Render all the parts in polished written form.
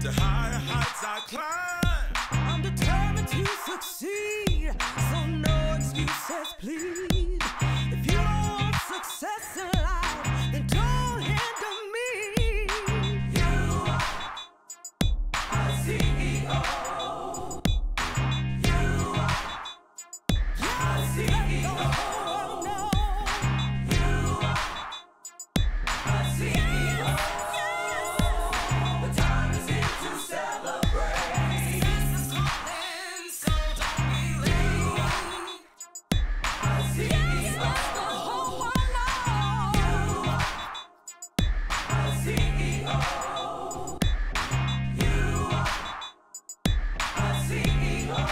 but the higher heights I climb. I'm determined to succeed, so no excuses, please. If you don't want success in life, then don't hinder me. You are a CEO. You are a CEO. You are a CEO. The time is here to celebrate. Success is calling, so don't be late. A CEO. Let the whole world know. You are a CEO. You are a CEO.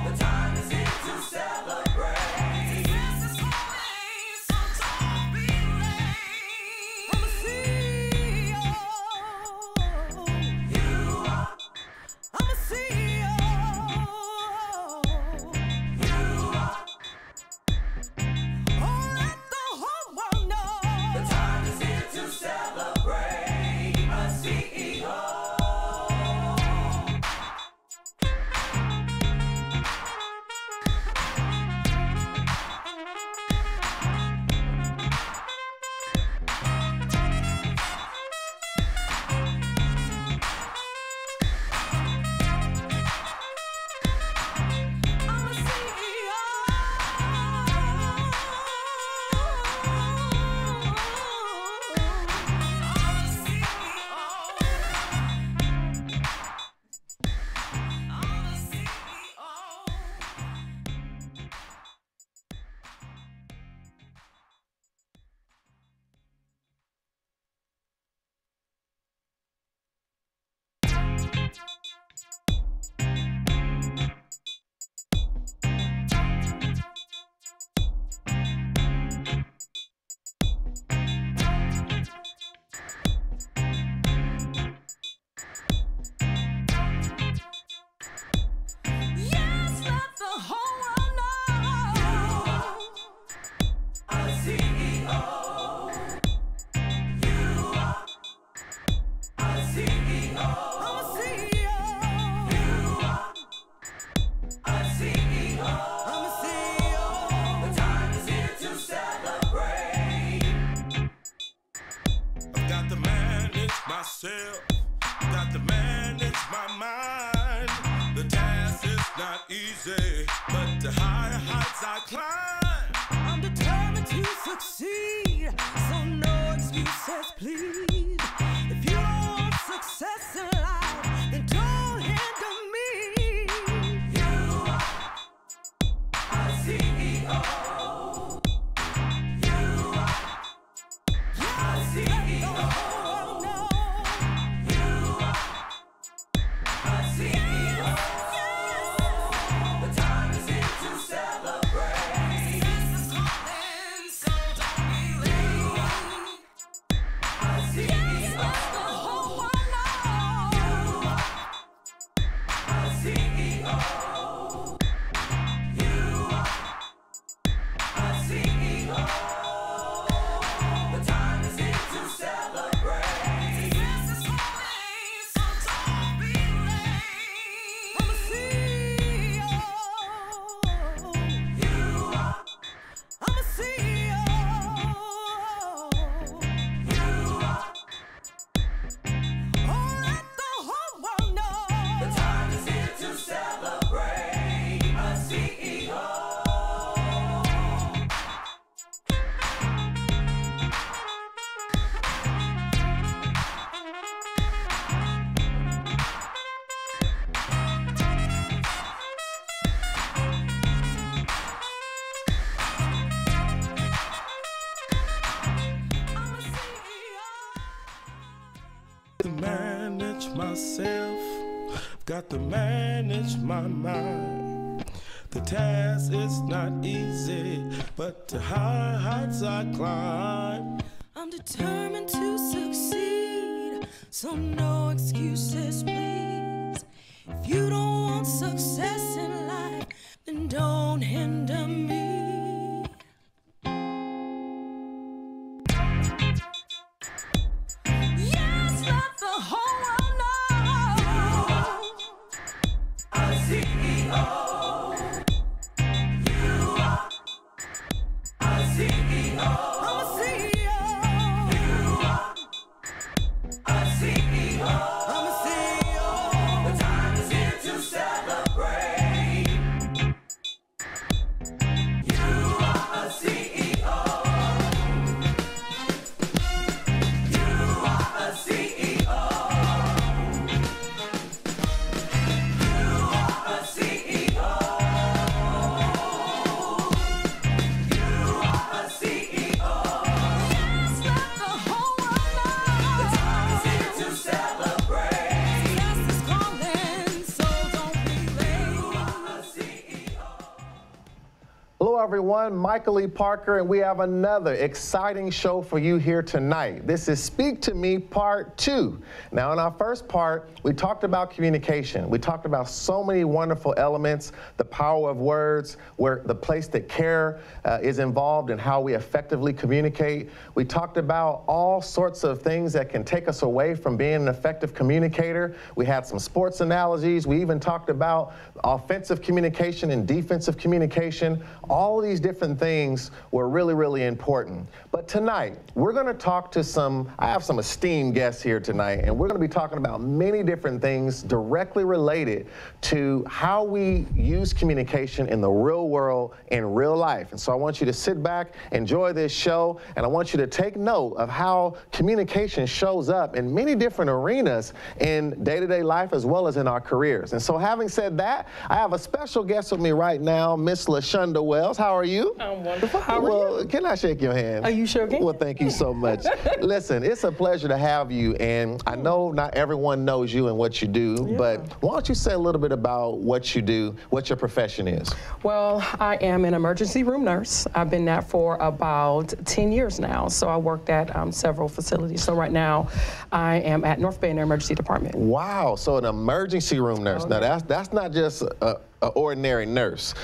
The time is here to celebrate. Success is calling, so don't be late. I'm a CEO. You are. I'm a CEO. You are. Oh, let the whole world know. The time is here to celebrate a CEO. I'm a CEO. Yes, let the whole world know. You are a CEO. You are a CEO. I'm a CEO. You are a CEO. I'm a CEO. The time is here to celebrate. I've got to manage myself, got to manage my mind. The task is not easy, but the higher heights I climb. I'm determined to succeed, so no excuses, please. If you don't want success in life, then don't hinder me. You are a CEO. You are a CEO. You are a CEO. The time is here to celebrate. Success is calling, so don't be late. A CEO. Let the whole world know. You are a CEO. You are a CEO. The time is here to celebrate. Success is calling, so don't be late. I'm a CEO. You are. I'm a CEO. You are. Oh, let the whole world know. The time is here to celebrate a CEO. To manage myself, I've got to manage my mind. The task is not easy, but the higher heights I climb. I'm determined to succeed, so no excuses, please. If you don't want success in life, then don't hinder me. Yes, let the whole everyone, Michael E. Parker, and we have another exciting show for you here tonight. This is Speak to Me Part 2. Now, in our first part, we talked about communication. We talked about so many wonderful elements, the power of words, where the place that care is involved and how we effectively communicate. We talked about all sorts of things that can take us away from being an effective communicator. We had some sports analogies. We even talked about offensive communication and defensive communication. All of these different things were really, really important. But tonight, we're going to talk to I have some esteemed guests here tonight, and we're going to be talking about many different things directly related to how we use communication in the real world, in real life. And so I want you to sit back, enjoy this show, and I want you to take note of how communication shows up in many different arenas in day-to-day life as well as in our careers. And so having said that, I have a special guest with me right now, Miss LaShonda Wells. How are you? I'm wonderful. How are you? Can I shake your hand? Are you sure can? Well, thank you so much. Listen, it's a pleasure to have you, and I know not everyone knows you and what you do, but why don't you say a little bit about what you do, what your profession is? Well, I am an emergency room nurse. I've been that for about 10 years now, so I worked at several facilities. So right now, I am at North Bay in the emergency department. Wow, so an emergency room nurse. Now that's not just an ordinary nurse.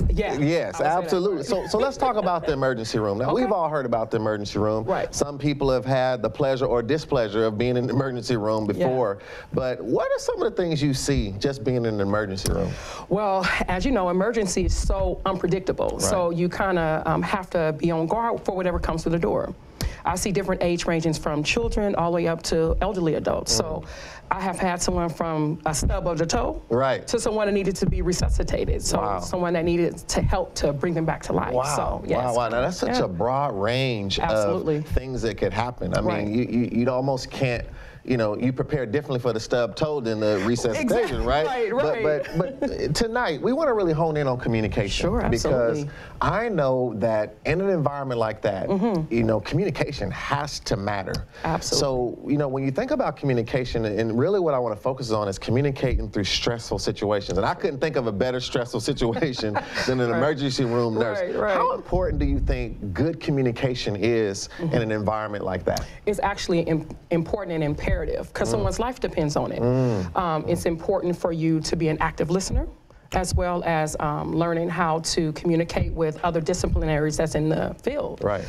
Yes, absolutely. So let's talk about the emergency room. Now, we've all heard about the emergency room. Right. Some people have had the pleasure or displeasure of being in the emergency room before. But what are some of the things you see just being in the emergency room? Well, as you know, emergency is so unpredictable. Right. So you kind of have to be on guard for whatever comes through the door. I see different age ranges from children all the way up to elderly adults. So I have had someone from a stub of the toe to someone that needed to be resuscitated. So someone that needed to help to bring them back to life. Wow. So, yes. Wow. Now that's such a broad range of things that could happen. I mean, you almost can't, you know, you prepare differently for the stub toe than the resuscitation, right? But tonight, we want to really hone in on communication. Sure, absolutely. Because I know that in an environment like that, you know, communication has to matter. Absolutely. So, you know, when you think about communication, and really what I want to focus on is communicating through stressful situations. And I couldn't think of a better stressful situation than an emergency room nurse. How important do you think good communication is in an environment like that? It's actually important and imperative because someone's life depends on it. It's important for you to be an active listener, as well as learning how to communicate with other disciplinaries that's in the field. Right.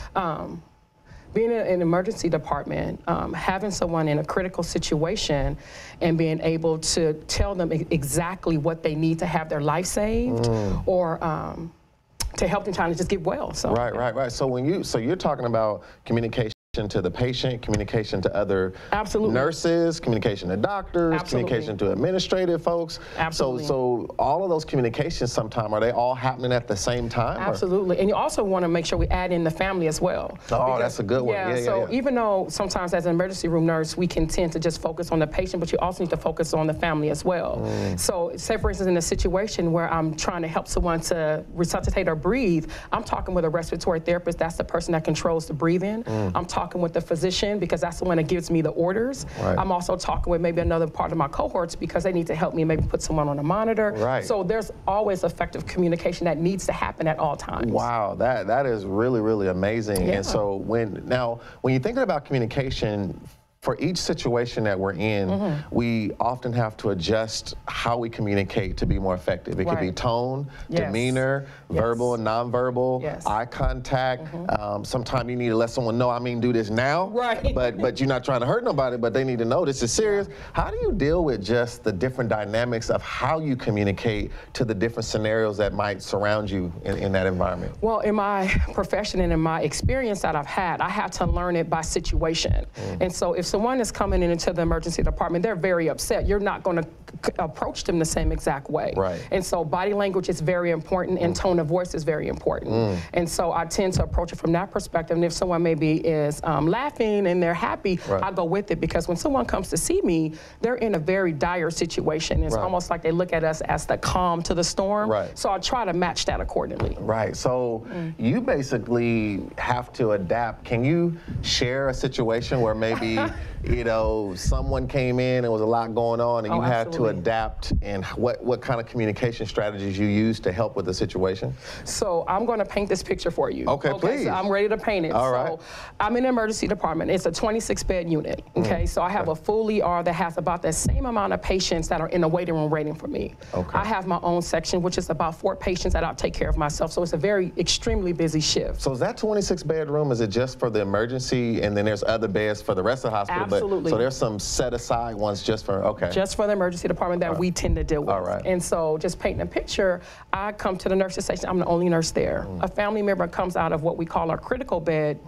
Being in an emergency department, having someone in a critical situation and being able to tell them exactly what they need to have their life saved or to help them trying to just get well. So, Right. So you're talking about communication to the patient, communication to other nurses, communication to doctors, communication to administrative folks. So all of those communications sometime, are they all happening at the same time? Absolutely. And you also want to make sure we add in the family as well. Oh, that's a good one. So even though sometimes as an emergency room nurse, we can tend to just focus on the patient, but you also need to focus on the family as well. So say for instance in a situation where I'm trying to help someone to resuscitate or breathe, I'm talking with a respiratory therapist. That's the person that controls the breathing. I'm talking with the physician because that's the one that gives me the orders. I'm also talking with maybe another part of my cohorts because they need to help me maybe put someone on a monitor. So there's always effective communication that needs to happen at all times. Wow, that is really, really amazing. And so when you're thinking about communication, for each situation that we're in, we often have to adjust how we communicate to be more effective. It could be tone, demeanor, verbal and nonverbal, eye contact. Sometimes you need to let someone know, I mean, do this now, but you're not trying to hurt nobody, but they need to know this is serious. How do you deal with just the different dynamics of how you communicate to the different scenarios that might surround you in that environment? Well, in my profession and in my experience that I've had, I had to learn it by situation. And so if someone is coming into the emergency department, they're very upset. You're not going to approach them the same exact way. And so body language is very important and tone of voice is very important. And so I tend to approach it from that perspective. And if someone maybe is laughing and they're happy, I go with it because when someone comes to see me, they're in a very dire situation. It's almost like they look at us as the calm to the storm. So I try to match that accordingly. So you basically have to adapt. Can you share a situation where maybe you know, someone came in, there was a lot going on, and you had to adapt, and what kind of communication strategies you used to help with the situation? So I'm going to paint this picture for you. Okay, please. So I'm ready to paint it. All right. So I'm in the emergency department. It's a 26-bed unit, okay? So I have a full ER that has about the same amount of patients that are in the waiting room waiting for me. Okay. I have my own section, which is about 4 patients that I'll take care of myself. So it's a very extremely busy shift. So is that 26-bed room, is it just for the emergency, and then there's other beds for the rest of the hospital? Absolutely. So there's some set-aside ones just for, Just for the emergency department that we tend to deal with. All right. And so just painting a picture, I come to the nurse's station, I'm the only nurse there. A family member comes out of what we call our critical bed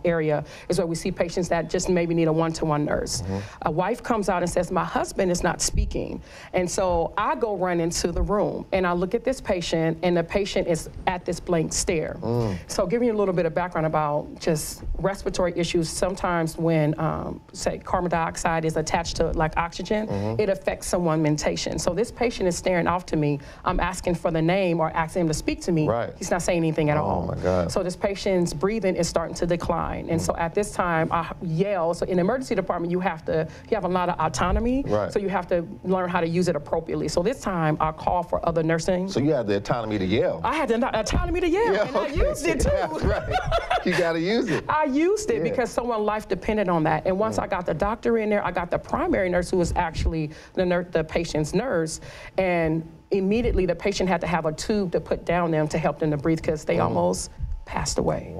area, is where we see patients that just maybe need a one-to-one nurse. A wife comes out and says, my husband is not speaking. And so I go run into the room and I look at this patient, and the patient is at this blank stare. So giving you a little bit of background about just respiratory issues, sometimes when, say, carbon dioxide is attached to like oxygen, it affects someone's mentation. So this patient is staring off to me. I'm asking for the name or asking him to speak to me. Right. He's not saying anything at all. Oh my God. So this patient's breathing is starting to decline. And so at this time, I yell. So in the emergency department, you have a lot of autonomy. Right. So you have to learn how to use it appropriately. So this time, I call for other nursing. So you had the autonomy to yell. I had the autonomy to yell, and I used it too. Yeah, right. You got to use it. I used it because someone's life depended on that. And once I got the doctor in there, I got the primary nurse, who was actually the patient's nurse, and immediately the patient had to have a tube to put down them to help them to breathe, because they almost passed away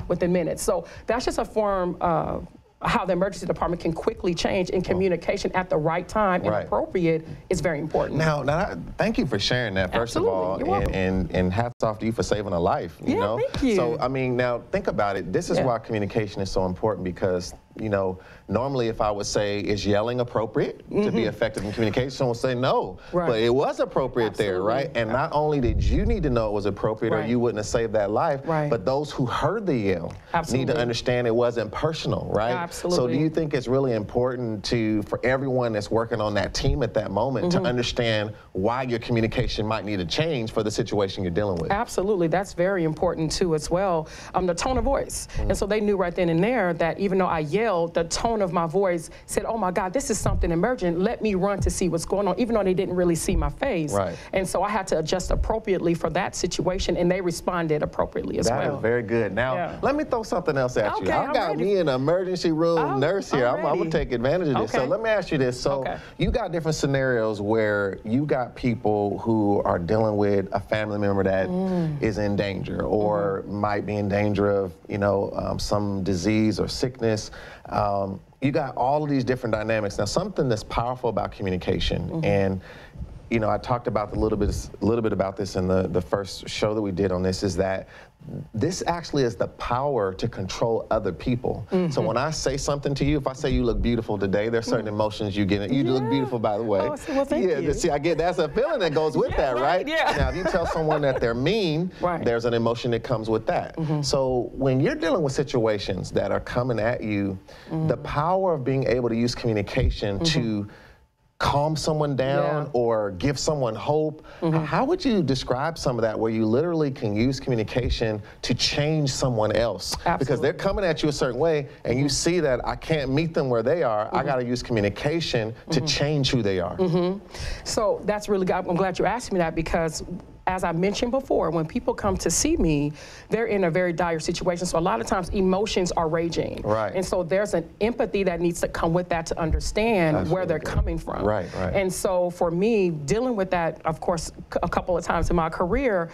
within minutes. So that's just a form of how the emergency department can quickly change, in communication at the right time and appropriate is very important. Now, thank you for sharing that, first of all, and hats off to you for saving a life, you know? Thank you. So, I mean, now think about it. This is why communication is so important, because, you know, normally if I would say, is yelling appropriate to be effective in communication, someone would say no, but it was appropriate there, right? And not only did you need to know it was appropriate, or you wouldn't have saved that life, but those who heard the yell need to understand it wasn't personal, right? Absolutely. So do you think it's really important for everyone that's working on that team at that moment to understand why your communication might need to change for the situation you're dealing with? Absolutely, that's very important too as well. The tone of voice. And so they knew right then and there that even though I yelled, the tone of my voice said, oh my God, this is something emergent. Let me run to see what's going on, even though they didn't really see my face. Right. And so I had to adjust appropriately for that situation, and they responded appropriately as well. That is very good. Now, let me throw something else at you. I got me an emergency room nurse here. I'm going to take advantage of this. So let me ask you this. So you got different scenarios where you got people who are dealing with a family member that is in danger, or might be in danger of, you know, some disease or sickness. You got all of these different dynamics. Now, something that's powerful about communication, and you know, I talked about a little bit about this in the first show that we did on this, is that this actually is the power to control other people. So when I say something to you, if I say you look beautiful today, there's certain emotions you get. You look beautiful, by the way. Oh, well, thank you. See, that's a feeling that goes with that, right? Yeah. Now, if you tell someone that they're mean, there's an emotion that comes with that. So when you're dealing with situations that are coming at you, the power of being able to use communication to calm someone down or give someone hope. How would you describe some of that, where you literally can use communication to change someone else? Because they're coming at you a certain way, and you see that I can't meet them where they are. I got to use communication to change who they are. So that's really good. I'm glad you asked me that, because as I mentioned before, when people come to see me, they're in a very dire situation. So a lot of times emotions are raging. Right. And so there's an empathy that needs to come with that to understand where they're coming from. Right. And so for me, dealing with that, of course, a couple of times in my career,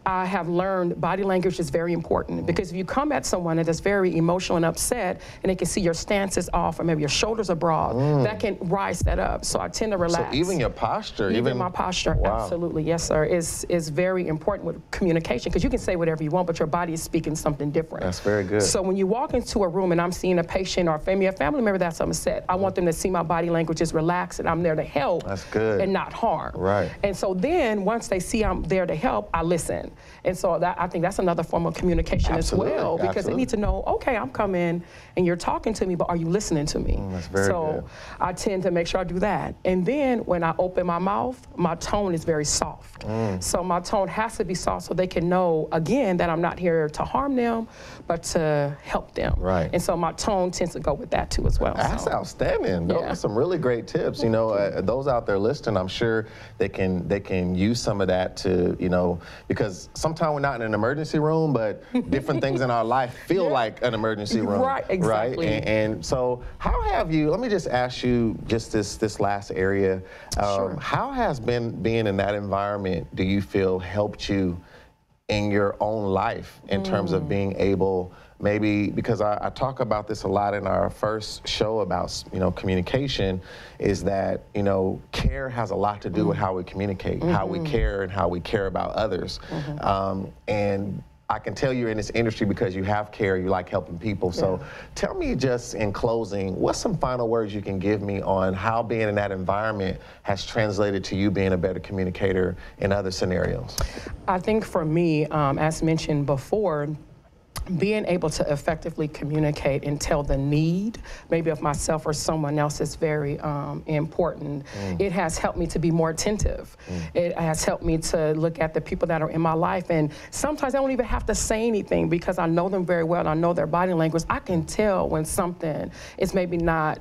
I have learned body language is very important, because if you come at someone that is very emotional and upset, and they can see your stance is off, or maybe your shoulders are broad, that can rise that up. So I tend to relax. So even your posture, even my posture, absolutely, yes, sir, is very important with communication, because you can say whatever you want, but your body is speaking something different. That's very good. So when you walk into a room and I'm seeing a patient or a family member that's upset, I want them to see my body language is relaxed, and I'm there to help. That's good. And not harm. Right. And so then once they see I'm there to help, I listen. And so I think that's another form of communication as well, because they need to know, okay, I'm coming and you're talking to me, but are you listening to me? That's very good. I tend to make sure I do that. And then when I open my mouth, my tone is very soft. So my tone has to be soft so they can know, again, that I'm not here to harm them, but to help them. Right. And so my tone tends to go with that too as well. That's outstanding. Those are some really great tips. You know, those out there listening, I'm sure they can use some of that to, you know, because sometimes we're not in an emergency room, but different things in our life feel like an emergency room. Right, exactly. Right? And so how have you, let me just ask you just this last area, Sure. how has being in that environment, do you feel, helped you in your own life in terms of being able, maybe, because I talk about this a lot in our first show about, you know, communication, is that, you know, care has a lot to do with how we communicate, how we care and how we care about others. And I can tell you're in this industry because you have care, you like helping people. So tell me, just in closing, what's some final words you can give me on how being in that environment has translated to you being a better communicator in other scenarios? I think for me, as mentioned before, being able to effectively communicate and tell the need, maybe of myself or someone else, is very important. It has helped me to be more attentive. It has helped me to look at the people that are in my life, and sometimes I don't even have to say anything because I know them very well and I know their body language. I can tell when something is maybe not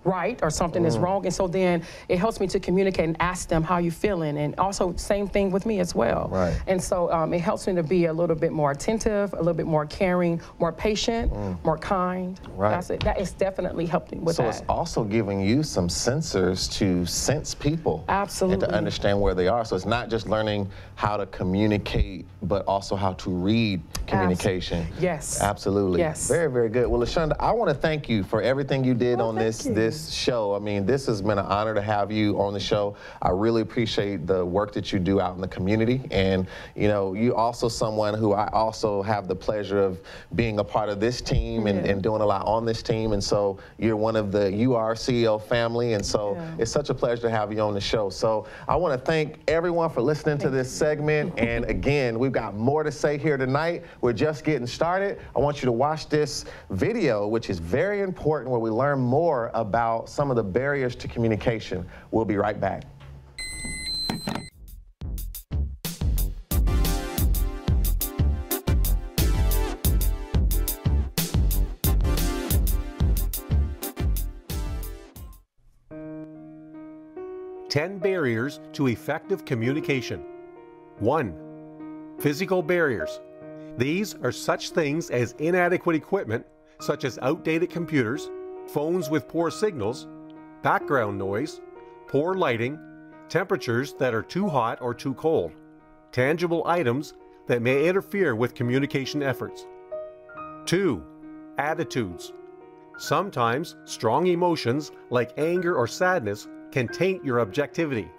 right or something is wrong, and so then it helps me to communicate and ask them how you feeling, and also same thing with me as well. Right. And so it helps me to be a little bit more attentive, a little bit more caring, more patient, more kind. Right. That is definitely helping with that. So it's also giving you some sensors to sense people. Absolutely. And to understand where they are. So it's not just learning how to communicate, but also how to read communication. Yes. Absolutely. Yes. Very, very good. Well, LaShonda, I want to thank you for everything you did on this show. I mean, this has been an honor to have you on the show. I really appreciate the work that you do out in the community. And, you know, you also someone who I also have the pleasure of being a part of this team and doing a lot on this team. And so you're one of the CEO family. And so it's such a pleasure to have you on the show. So I want to thank everyone for listening to this segment. And again, we've got more to say here tonight. We're just getting started. I want you to watch this video, which is very important, where we learn more about some of the barriers to communication. We'll be right back. Ten barriers to effective communication. 1. Physical barriers. These are such things as inadequate equipment, such as outdated computers, phones with poor signals, background noise, poor lighting, temperatures that are too hot or too cold, tangible items that may interfere with communication efforts. 2. Attitudes. Sometimes strong emotions like anger or sadness can taint your objectivity.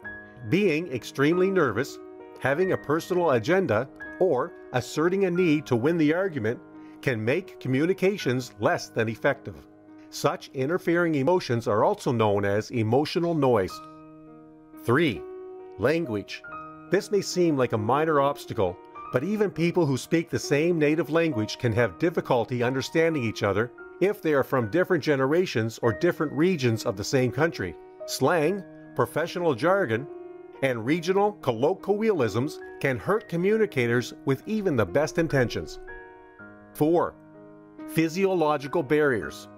Being extremely nervous, having a personal agenda, or asserting a need to win the argument can make communications less than effective. Such interfering emotions are also known as emotional noise. 3. Language. This may seem like a minor obstacle, but even people who speak the same native language can have difficulty understanding each other if they are from different generations or different regions of the same country. Slang, professional jargon, and regional colloquialisms can hurt communicators with even the best intentions. 4. Physiological barriers.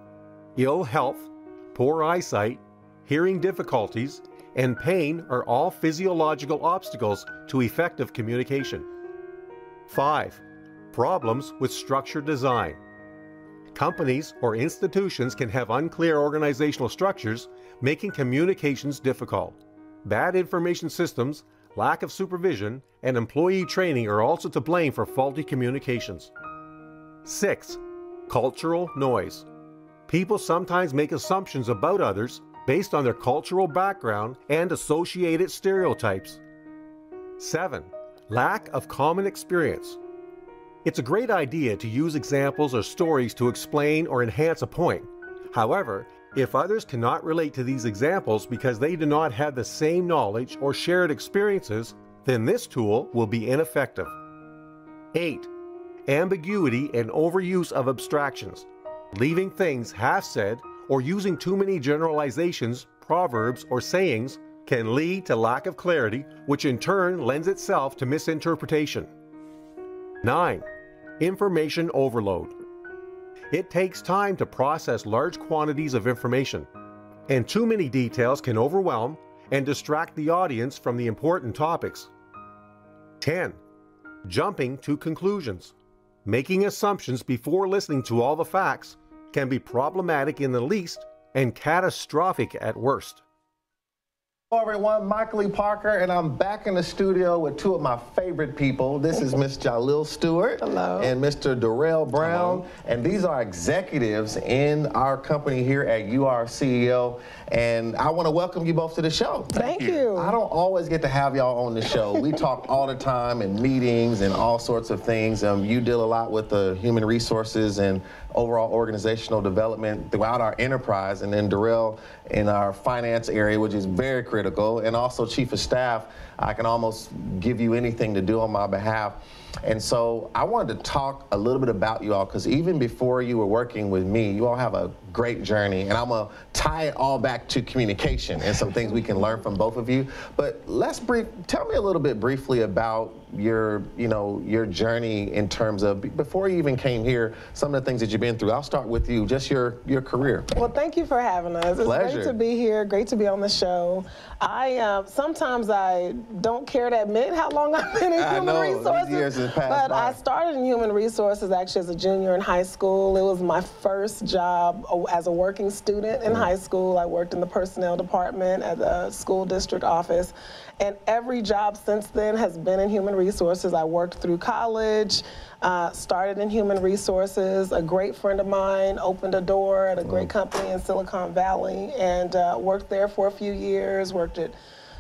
Ill health, poor eyesight, hearing difficulties, and pain are all physiological obstacles to effective communication. 5. Problems with structure design. Companies or institutions can have unclear organizational structures, making communications difficult. Bad information systems, lack of supervision, and employee training are also to blame for faulty communications. 6. Cultural noise. People sometimes make assumptions about others based on their cultural background and associated stereotypes. 7. Lack of common experience. It's a great idea to use examples or stories to explain or enhance a point. However, if others cannot relate to these examples because they do not have the same knowledge or shared experiences, then this tool will be ineffective. 8. Ambiguity and overuse of abstractions. Leaving things half said or using too many generalizations, proverbs, or sayings can lead to lack of clarity, which in turn lends itself to misinterpretation. 9. Information overload. It takes time to process large quantities of information, and too many details can overwhelm and distract the audience from the important topics. 10. Jumping to conclusions. Making assumptions before listening to all the facts can be problematic in the least and catastrophic at worst. Hello everyone, Michael E. Parker, and I'm back in the studio with two of my favorite people. This is Miss Jalil Stewart. Hello. And Mr. Darrell Brown. Hello. And these are executives in our company here at URCEO. And I want to welcome you both to the show. Thank you. I don't always get to have y'all on the show. We talk all the time in meetings and all sorts of things. You deal a lot with the human resources and overall organizational development throughout our enterprise, and then Darrell in our finance area, which is very critical, and also chief of staff. I can almost give you anything to do on my behalf. And so I wanted to talk a little bit about you all, because even before you were working with me, you all have a great journey, and I'm gonna tie it all back to communication and some things we can learn from both of you. But tell me a little bit briefly about your journey in terms of, before you even came here, some of the things that you've been through. I'll start with you, just your career. Well, thank you for having us. It's Pleasure. great to be here, great to be on the show. Sometimes I don't care to admit how long I've been in human resources. These years have passed but by. I started in human resources actually as a junior in high school. It was my first job as a working student in high school. I worked in the personnel department at the school district office. And every job since then has been in human resources. I worked through college, started in human resources. A great friend of mine opened a door at a great company in Silicon Valley, and worked there for a few years, worked at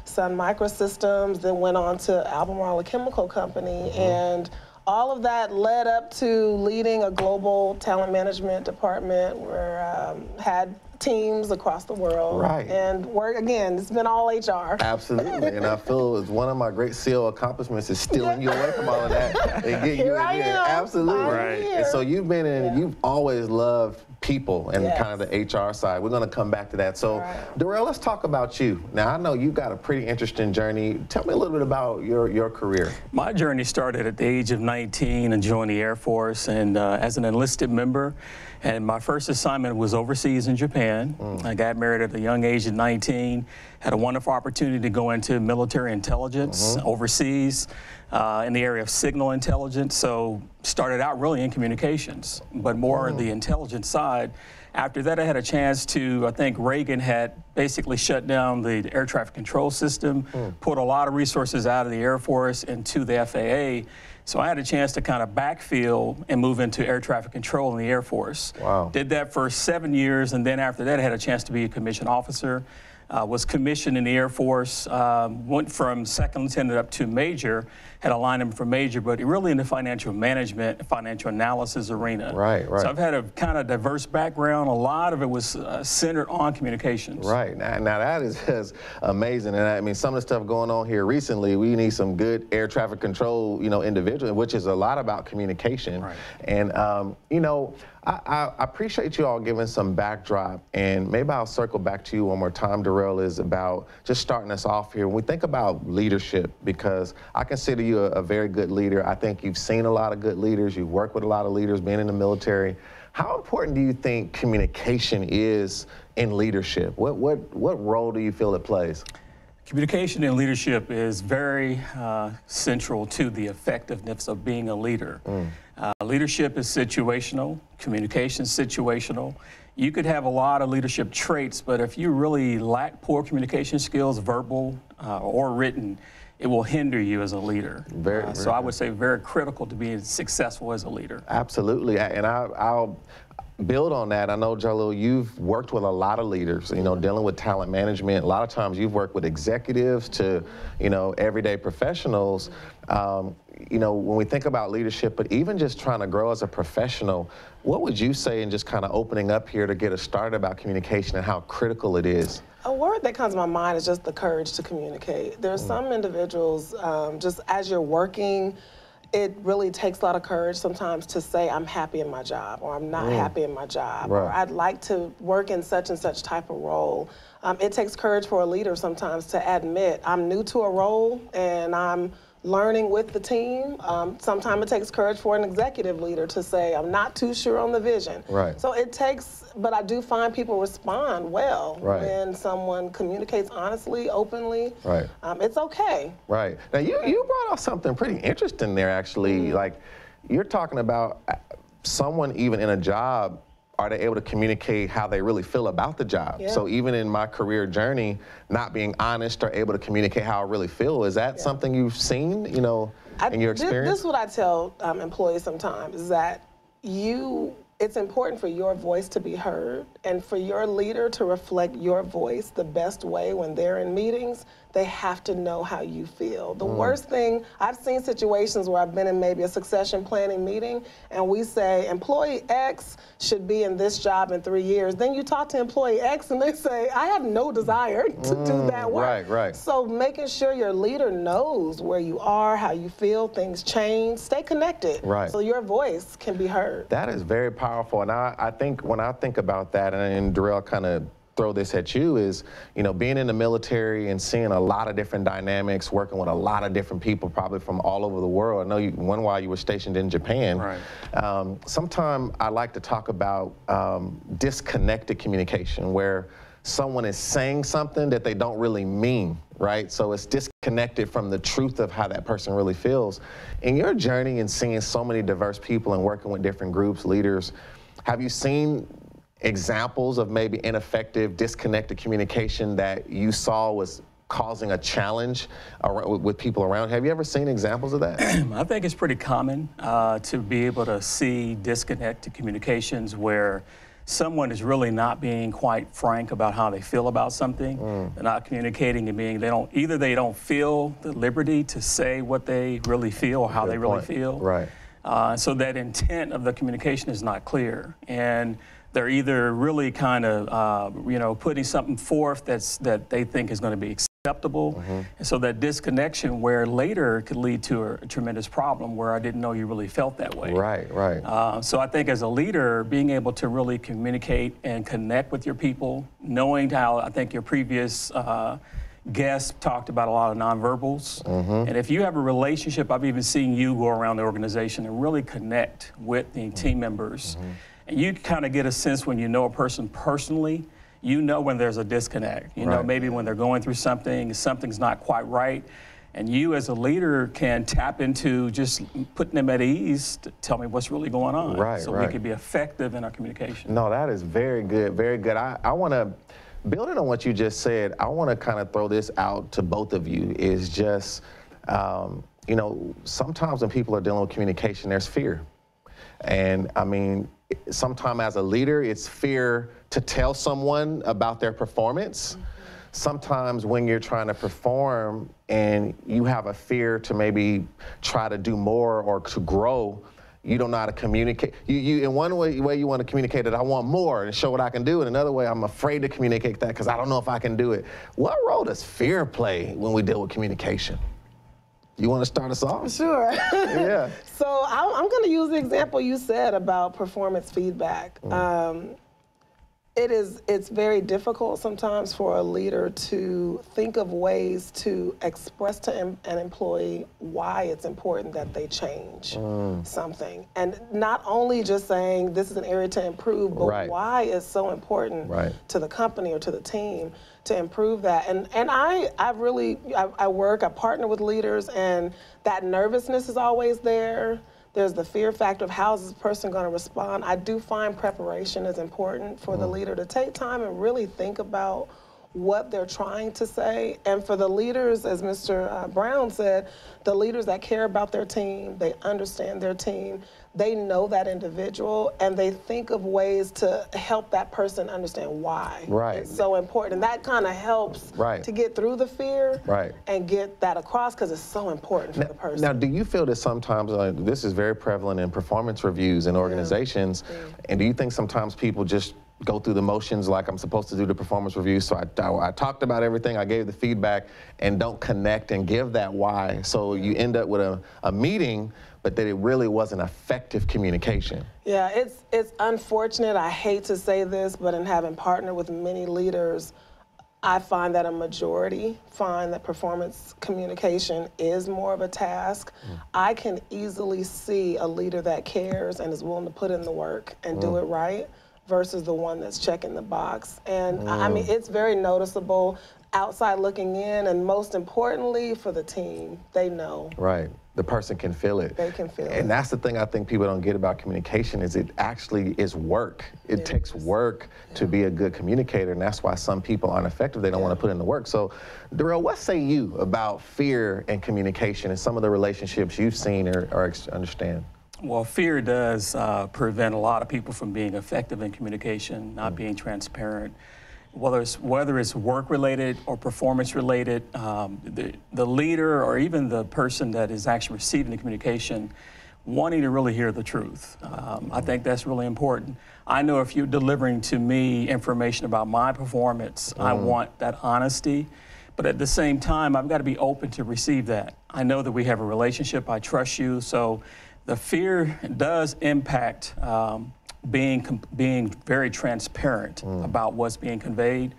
Sun Microsystems, then went on to Albemarle Chemical Company. And all of that led up to leading a global talent management department where had teams across the world. Right. And work, again, it's been all HR. Absolutely, and I feel it's one of my great CEO accomplishments is stealing you away from all of that and getting you in here. Absolutely. Right. And so you've been in, you've always loved people and kind of the HR side. We're going to come back to that. So, Darrell, let's talk about you. Now, I know you've got a pretty interesting journey. Tell me a little bit about your career. My journey started at the age of 19 and joined the Air Force, and as an enlisted member. And my first assignment was overseas in Japan. I got married at a young age of 19, had a wonderful opportunity to go into military intelligence overseas in the area of signal intelligence. So started out really in communications, but more on the intelligence side. After that, I had a chance to, I think Reagan had basically shut down the air traffic control system, put a lot of resources out of the Air Force into the FAA. So I had a chance to kind of backfill and move into air traffic control in the Air Force. Wow. Did that for 7 years, and then after that I had a chance to be a commissioned officer. Was commissioned in the Air Force, went from second lieutenant up to major, had a lineman for major, but really in the financial management, financial analysis arena. Right. So I've had a kind of diverse background. A lot of it was centered on communications. Right. Now that is amazing. And I mean, some of the stuff going on here recently, we need some good air traffic control, individuals, which is a lot about communication. Right. And, I appreciate you all giving some backdrop, and maybe I'll circle back to you one more time, Darrell, is about just starting us off here. When we think about leadership, because I consider you a very good leader. I think you've seen a lot of good leaders. You've worked with a lot of leaders, being in the military. How important do you think communication is in leadership? What role do you feel it plays? Communication in leadership is very central to the effectiveness of being a leader. Leadership is situational, communication is situational. You could have a lot of leadership traits, but if you really lack poor communication skills, verbal or written, it will hinder you as a leader. So I would say very critical to being successful as a leader. Absolutely, and I'll build on that. I know, Jalil, you've worked with a lot of leaders, dealing with talent management. A lot of times you've worked with executives to, everyday professionals. When we think about leadership, but even just trying to grow as a professional, what would you say in just kind of opening up here to get us started about communication and how critical it is? A word that comes to my mind is just the courage to communicate. There are some individuals, just as you're working, it really takes a lot of courage sometimes to say I'm happy in my job, or I'm not happy in my job, or I'd like to work in such and such type of role. It takes courage for a leader sometimes to admit I'm new to a role and I'm learning with the team. Sometimes it takes courage for an executive leader to say I'm not too sure on the vision. Right. So it takes, but I do find people respond well when someone communicates honestly, openly. Right. It's okay. Right. Now you brought up something pretty interesting there, actually. Like, you're talking about someone even in a job, are they able to communicate how they really feel about the job? Yeah. So even in my career journey, not being honest or able to communicate how I really feel, is that something you've seen, you know, in your experience? This is what I tell employees sometimes, is that it's important for your voice to be heard and for your leader to reflect your voice the best way when they're in meetings. They have to know how you feel. The worst thing, I've seen situations where I've been in maybe a succession planning meeting and we say employee X should be in this job in 3 years. Then you talk to employee X and they say, I have no desire to do that work. Right. So making sure your leader knows where you are, how you feel, things change, stay connected. Right. So your voice can be heard. That is very powerful. And I think when I think about that, and Darrell kind of throw this at you, is, you know, being in the military and seeing a lot of different dynamics, working with a lot of different people, probably from all over the world. I know one while you were stationed in Japan. Right. Sometimes I like to talk about disconnected communication, where someone is saying something that they don't really mean, right? So it's disconnected from the truth of how that person really feels. In your journey and seeing so many diverse people and working with different groups, leaders, have you seen examples of maybe ineffective, disconnected communication that you saw was causing a challenge with people around? Have you ever seen examples of that? I think it's pretty common to be able to see disconnected communications where someone is really not being quite frank about how they feel about something. They're not communicating and either they don't feel the liberty to say what they really feel or how they really feel. Right. So that intent of the communication is not clear. And they're either really kind of, putting something forth that they think is going to be acceptable. And so that disconnection where later could lead to a tremendous problem where I didn't know you really felt that way. Right. So I think as a leader, being able to really communicate and connect with your people, knowing how, I think your previous guest talked about a lot of nonverbals. And if you have a relationship, I've even seen you go around the organization and really connect with the team members. And you kind of get a sense when you know a person personally, you know when there's a disconnect. You know, maybe when they're going through something's not quite right. And you as a leader can tap into just putting them at ease to tell me what's really going on. So we can be effective in our communication. No, that is very good, very good. I want to, building on what you just said, I want to kind of throw this out to both of you, is just, sometimes when people are dealing with communication, there's fear. And I mean, sometimes as a leader, it's fear to tell someone about their performance. Sometimes when you're trying to perform and you have a fear to maybe try to do more or to grow, you don't know how to communicate. You in one way you want to communicate that I want more and show what I can do, and another way I'm afraid to communicate that because I don't know if I can do it. What role does fear play when we deal with communication? You want to start us off? Sure. Yeah. So I'm going to use the example you said about performance feedback. It's very difficult sometimes for a leader to think of ways to express to an employee why it's important that they change something. And not only just saying this is an area to improve, but why it's so important to the company or to the team to improve that. And I partner with leaders, and that nervousness is always there. There's the fear factor of how is this person going to respond. I do find preparation is important for the leader to take time and really think about what they're trying to say. And for the leaders, as Mr. Brown said, the leaders that care about their team, they understand their team, they know that individual, and they think of ways to help that person understand why it's so important. And that kind of helps to get through the fear and get that across, because it's so important for the person. Now, do you feel that sometimes, this is very prevalent in performance reviews in organizations, and do you think sometimes people just go through the motions like I'm supposed to do the performance review, so I talked about everything, I gave the feedback, and don't connect and give that why, so you end up with a meeting, but but that it really wasn't effective communication. Yeah, it's unfortunate. I hate to say this, but in having partnered with many leaders, I find that a majority find that performance communication is more of a task. I can easily see a leader that cares and is willing to put in the work and do it right versus the one that's checking the box. And I mean, it's very noticeable outside looking in, and most importantly for the team, they know. Right. The person can feel it. They can feel it. And that's the thing I think people don't get about communication is it actually is work. It takes work to be a good communicator, and that's why some people aren't effective. They don't want to put in the work. So, Darrell, what say you about fear and communication and some of the relationships you've seen or understand? Well, fear does prevent a lot of people from being effective in communication, not being transparent. Whether it's work-related or performance-related, the leader or even the person that is actually receiving the communication wanting to really hear the truth. I think that's really important. I know if you're delivering to me information about my performance, I want that honesty. But at the same time, I've got to be open to receive that. I know that we have a relationship. I trust you. So the fear does impact being very transparent about what's being conveyed.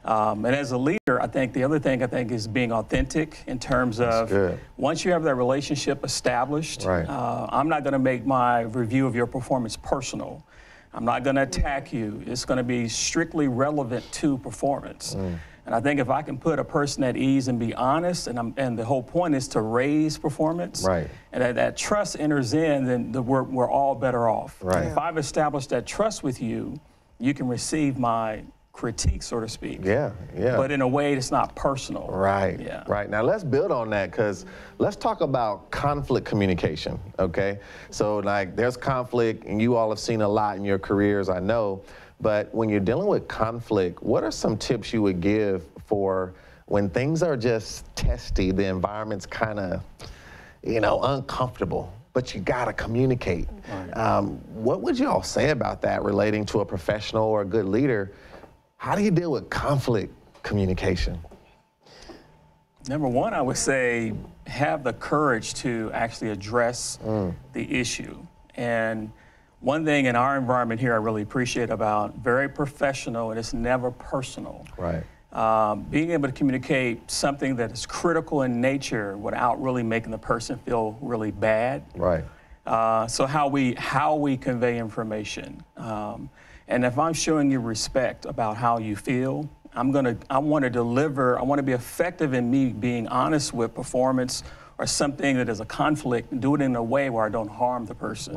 And as a leader, I think the other thing is being authentic in terms of once you have that relationship established, I'm not going to make my review of your performance personal. I'm not going to attack you. It's going to be strictly relevant to performance. And I think if I can put a person at ease and be honest, and the whole point is to raise performance, and that trust enters in, then we're all better off. If I've established that trust with you, you can receive my critique, so to speak. But in a way that's not personal. Right. Now let's build on that, because let's talk about conflict communication, okay? So like there's conflict, and you all have seen a lot in your careers, I know. But when you're dealing with conflict, what are some tips you would give for when things are just testy, the environment's kind of, uncomfortable, but you gotta communicate? What would you all say about that relating to a professional or a good leader? How do you deal with conflict communication? Number one, I would say have the courage to actually address the issue. And one thing in our environment here I really appreciate about very professional, and it's never personal. Being able to communicate something that is critical in nature without really making the person feel really bad. So how we convey information. And if I'm showing you respect about how you feel, I want to be effective in me being honest with performance or something that is a conflict, and do it in a way where I don't harm the person.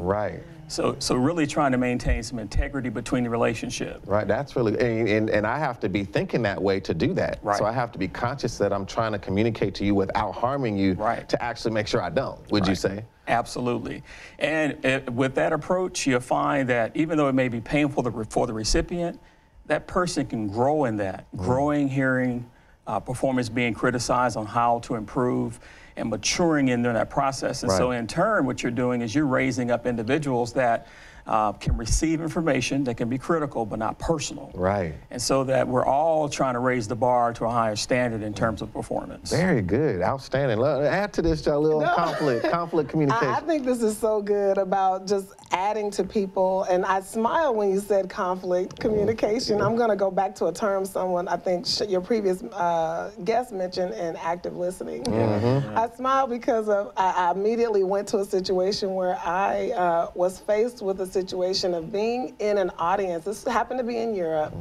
So really trying to maintain some integrity between the relationship. That's really, and I have to be thinking that way to do that. So I have to be conscious that I'm trying to communicate to you without harming you to actually make sure I don't, would you say? Absolutely. And with that approach, you'll find that even though it may be painful for the recipient, that person can grow in that. Growing, hearing performance being criticized on how to improve, and maturing in that process. And so in turn, what you're doing is you're raising up individuals that can receive information that can be critical but not personal. And so that we're all trying to raise the bar to a higher standard in terms of performance. Very good, outstanding. Add to this, Jalil, conflict communication. I think this is so good about just adding to people, and I smile when you said conflict communication. I'm going to go back to a term someone, I think your previous guest mentioned, in active listening. I smile because I immediately went to a situation where I was faced with a situation of being in an audience. This happened to be in Europe.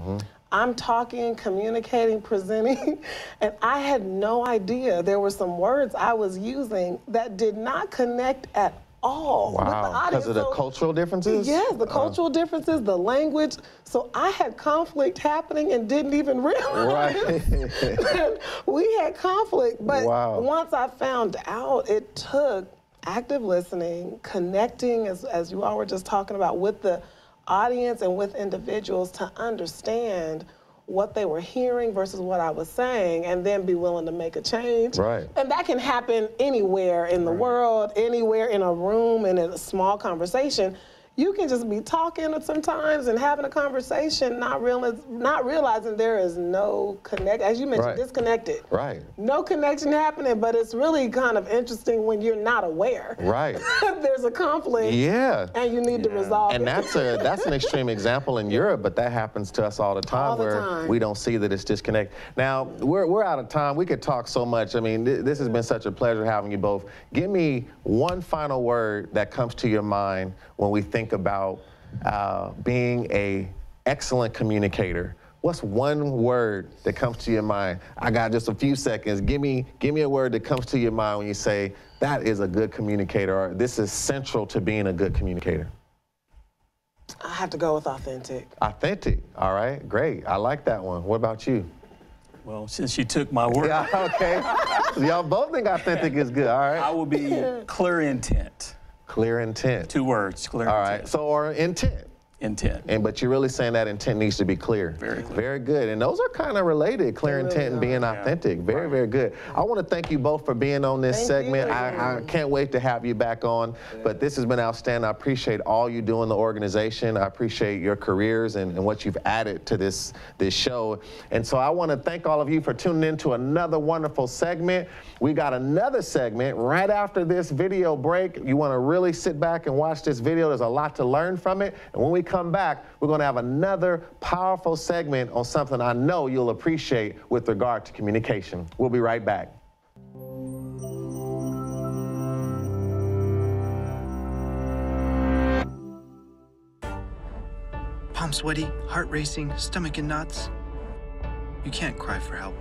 I'm talking, communicating, presenting, and I had no idea there were some words I was using that did not connect at all with the audience. Because of the cultural differences? Yes, the cultural differences, the language. So I had conflict happening and didn't even realize that we had conflict. But once I found out, it took active listening, connecting, as you all were just talking about, with the audience and with individuals to understand what they were hearing versus what I was saying, and then be willing to make a change. And that can happen anywhere in the world, anywhere in a room, in a small conversation. you can just be talking sometimes and having a conversation, not realizing there is no connect. As you mentioned, disconnected. Right. No connection happening, but it's really kind of interesting when you're not aware. Right. There's a conflict. Yeah. And you need to resolve it. And that's an extreme example in Europe, but that happens to us all the time where we don't see that it's disconnected. Now, we're out of time. We could talk so much. I mean, this has been such a pleasure having you both. Give me one final word that comes to your mind when we think about being an excellent communicator. What's one word that comes to your mind? I got just a few seconds. Give me a word that comes to your mind when you say, that is a good communicator, or this is central to being a good communicator. I have to go with authentic. Authentic, all right, great. I like that one. What about you? Well, since you took my word. Yeah, okay. Y'all both think authentic is good, all right. I will be clear intent. Clear intent. 2 words, clear all intent. All right, so or intent. Intent. But you're really saying that intent needs to be clear. Very clear. Very good. And those are kind of related, clear intent and being authentic. Very, very good. I want to thank you both for being on this segment. I can't wait to have you back on. But this has been outstanding. I appreciate all you do in the organization. I appreciate your careers and what you've added to this show. And so I want to thank all of you for tuning in to another wonderful segment. We got another segment right after this video break. You want to really sit back and watch this video. There's a lot to learn from it. And when we come back, we're going to have another powerful segment on something I know you'll appreciate with regard to communication. We'll be right back. Palm sweaty, heart racing, stomach in knots. You can't cry for help.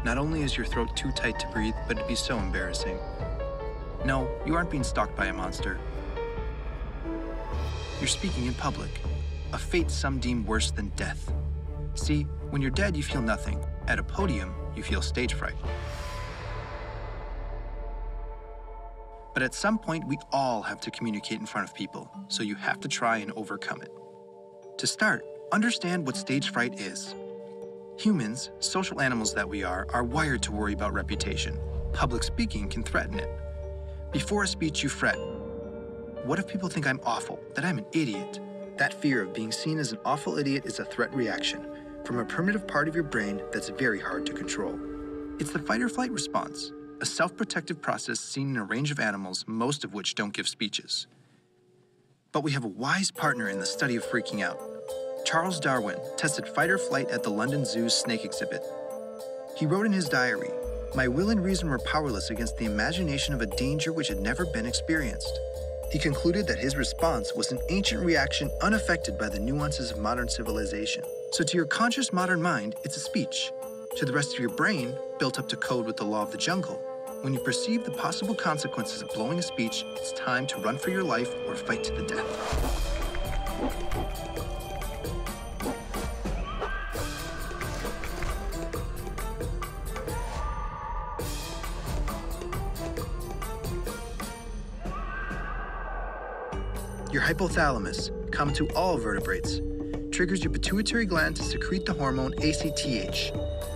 Not only is your throat too tight to breathe, but it'd be so embarrassing. No, you aren't being stalked by a monster. You're speaking in public, a fate some deem worse than death. See, when you're dead, you feel nothing. At a podium, you feel stage fright. But at some point, we all have to communicate in front of people, so you have to try and overcome it. To start, understand what stage fright is. Humans, social animals that we are wired to worry about reputation. Public speaking can threaten it. Before a speech, you fret. What if people think I'm awful, that I'm an idiot? That fear of being seen as an awful idiot is a threat reaction from a primitive part of your brain that's very hard to control. It's the fight or flight response, a self-protective process seen in a range of animals, most of which don't give speeches. But we have a wise partner in the study of freaking out. Charles Darwin tested fight or flight at the London Zoo's snake exhibit. He wrote in his diary, "My will and reason were powerless against the imagination of a danger which had never been experienced." He concluded that his response was an ancient reaction unaffected by the nuances of modern civilization. So to your conscious modern mind, it's a speech. To the rest of your brain, built up to code with the law of the jungle, when you perceive the possible consequences of blowing a speech, it's time to run for your life or fight to the death. Your hypothalamus, common to all vertebrates, triggers your pituitary gland to secrete the hormone ACTH,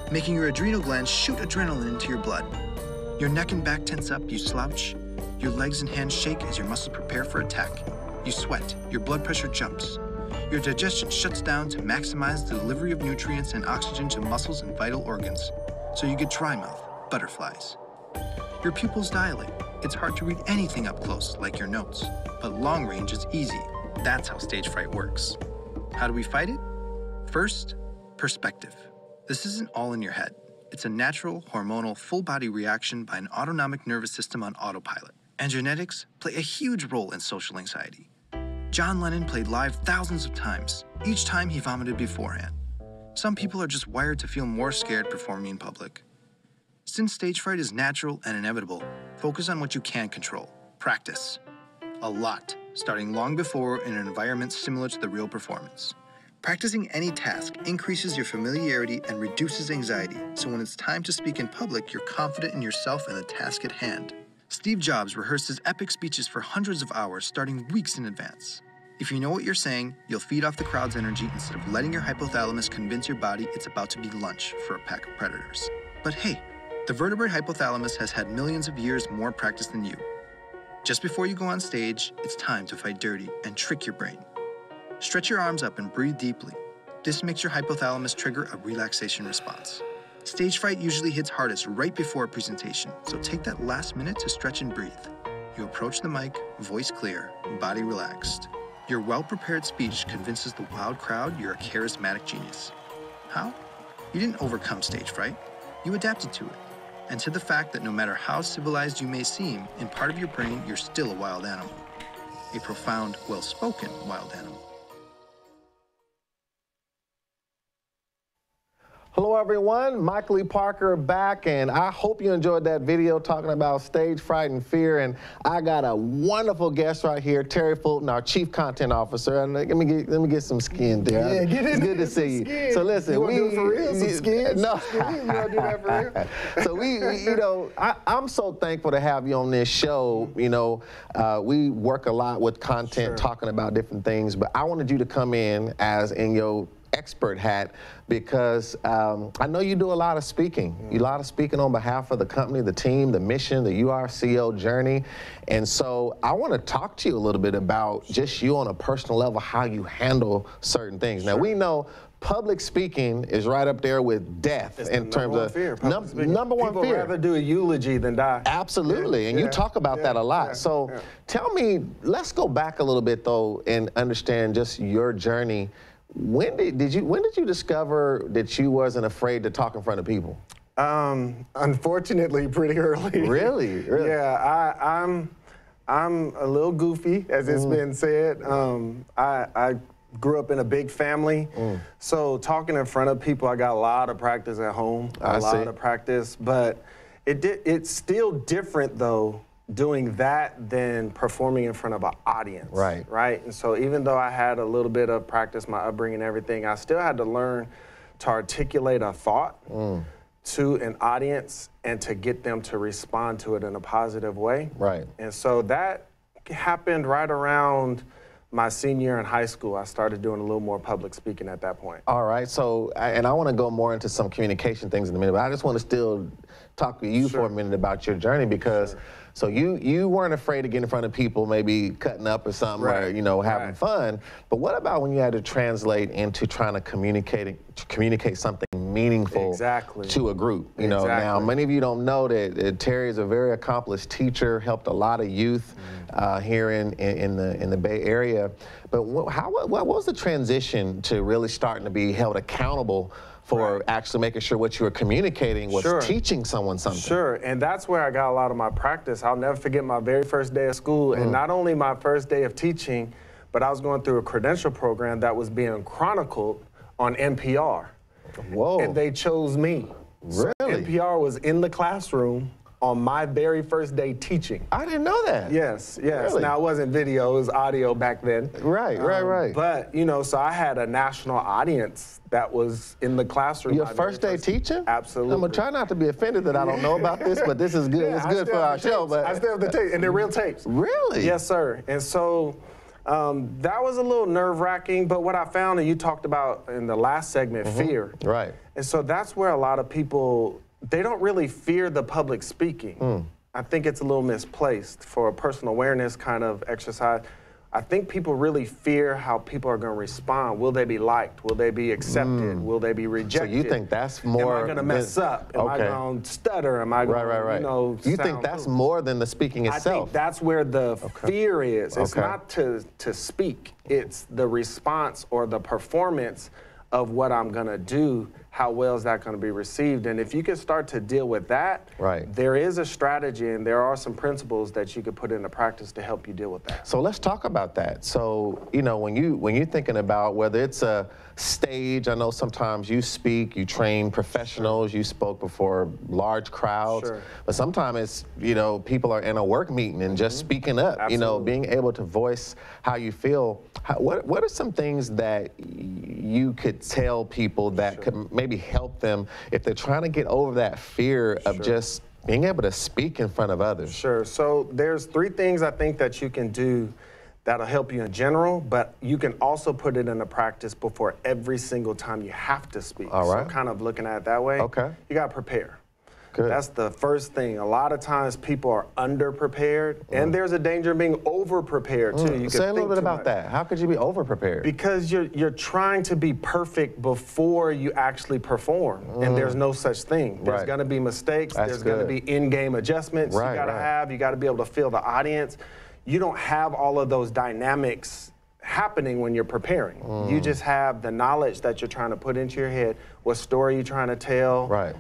making your adrenal glands shoot adrenaline into your blood. Your neck and back tense up, you slouch. Your legs and hands shake as your muscles prepare for attack. You sweat, your blood pressure jumps. Your digestion shuts down to maximize the delivery of nutrients and oxygen to muscles and vital organs. So you get dry mouth, butterflies. Your pupils dilate. It's hard to read anything up close, like your notes. But long range is easy. That's how stage fright works. How do we fight it? First, perspective. This isn't all in your head. It's a natural, hormonal, full-body reaction by an autonomic nervous system on autopilot. And genetics play a huge role in social anxiety. John Lennon played live thousands of times. Each time he vomited beforehand. Some people are just wired to feel more scared performing in public. Since stage fright is natural and inevitable, focus on what you can control. Practice. A lot, starting long before in an environment similar to the real performance. Practicing any task increases your familiarity and reduces anxiety, so when it's time to speak in public, you're confident in yourself and the task at hand. Steve Jobs rehearsed his epic speeches for hundreds of hours, starting weeks in advance. If you know what you're saying, you'll feed off the crowd's energy instead of letting your hypothalamus convince your body it's about to be lunch for a pack of predators. But hey, the vertebrate hypothalamus has had millions of years more practice than you. Just before you go on stage, it's time to fight dirty and trick your brain. Stretch your arms up and breathe deeply. This makes your hypothalamus trigger a relaxation response. Stage fright usually hits hardest right before a presentation, so take that last minute to stretch and breathe. You approach the mic, voice clear, body relaxed. Your well-prepared speech convinces the wild crowd you're a charismatic genius. How? You didn't overcome stage fright. You adapted to it, and to the fact that no matter how civilized you may seem, in part of your brain, you're still a wild animal. A profound, well-spoken wild animal. Hello everyone, Michael E. Parker back, and I hope you enjoyed that video talking about stage fright and fear. And I got a wonderful guest right here, Terry Fulton, our Chief Content Officer. And let me get some skin there. Yeah, get in. It's good to see you. Skin. So listen, you want to do it for real? Some skin? No. You want to do that for real? So you know, I'm so thankful to have you on this show. You know, we work a lot with content, talking about different things, but I wanted you to come in as in your expert hat, because I know you do a lot of speaking. You do a lot of speaking on behalf of the company, the team, the mission, the URCO journey. And so I want to talk to you a little bit about just you on a personal level, how you handle certain things. Now, we know public speaking is right up there with death in terms of fear, number one People fear. rather do a eulogy than die. Absolutely, and you talk about that a lot. So tell me, let's go back a little bit though and understand just your journey. When did you discover that you wasn't afraid to talk in front of people? Unfortunately, pretty early. Really? Yeah, I'm a little goofy, as it's been said. I grew up in a big family, so talking in front of people, I got a lot of practice at home. A lot of practice, but it's still different though, doing that than performing in front of an audience. Right. And so even though I had a little bit of practice, my upbringing and everything, I still had to learn to articulate a thought to an audience and to get them to respond to it in a positive way. Right. And so that happened right around my senior year in high school. I started doing a little more public speaking at that point. All right, so, and I want to go more into some communication things in a minute, but I just want to still talk to you for a minute about your journey, because so you weren't afraid to get in front of people, maybe cutting up or something, or you know, having fun. But what about when you had to translate into trying to communicate something meaningful to a group? You know, now many of you don't know that Terry is a very accomplished teacher, helped a lot of youth here in the Bay Area. But what was the transition to really starting to be held accountable for actually making sure what you were communicating was teaching someone something? Sure, and that's where I got a lot of my practice. I'll never forget my very first day of school, and not only my first day of teaching, but I was going through a credential program that was being chronicled on NPR. Whoa. And they chose me. Really? So NPR was in the classroom on my very first day teaching. I didn't know that. Yes. Really? Now, it wasn't video, it was audio back then. Right. But, you know, so I had a national audience that was in the classroom. Your first day teaching? Absolutely. I'm going to try not to be offended that I don't know about this, but this is good. It's good for our show. But I still have the tapes, and they're real tapes. Really? Yes, sir. And so that was a little nerve-wracking, but what I found, and you talked about in the last segment, fear. Right. And so that's where a lot of people, they don't really fear the public speaking. I think it's a little misplaced for a personal awareness kind of exercise. I think people really fear how people are going to respond. Will they be liked? Will they be accepted? Will they be rejected? So you think that's more... Am I going to mess up? Am I going to stutter? Am I going to, you know, You think that's more than the speaking itself? I think that's where the fear is. It's not to speak. It's the response or the performance of what I'm going to do. How well is that going to be received? And if you can start to deal with that, there is a strategy and there are some principles that you could put into practice to help you deal with that. So let's talk about that. So, you know, when you're thinking about whether it's a stage, I know sometimes you speak, you train professionals, you spoke before large crowds, but sometimes it's, you know, people are in a work meeting and just speaking up, you know, being able to voice how you feel. What are some things that you could tell people that could maybe help them if they're trying to get over that fear of just being able to speak in front of others? Sure. So there's 3 things I think that you can do that'll help you in general, but you can also put it into practice before every single time you have to speak. All right. So kind of looking at it that way. Okay. You got to prepare. Good. That's the first thing. A lot of times people are underprepared, and there's a danger of being over-prepared too. You Say a little bit about much. that. How could you be over-prepared? Because you're trying to be perfect before you actually perform, and there's no such thing. There's Right. going to be mistakes. That's There's going to be in-game adjustments Right, you got to right. have. You got to be able to feel the audience. You don't have all of those dynamics happening when you're preparing. You just have the knowledge that you're trying to put into your head, what story you're trying to tell, Right.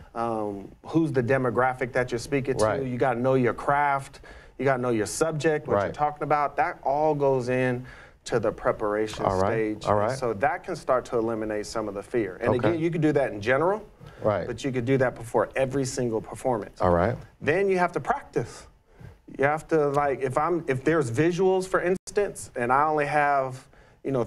Who's the demographic that you're speaking to. Right. You got to know your craft. You got to know your subject, what you're Right. talking about. That all goes in to the preparation All right, stage. all right. And so that can start to eliminate some of the fear. And Okay. again, you could do that in general, Right. but you could do that before every single performance. All right. Then you have to practice. You have to, like, if there's visuals, for instance, and I only have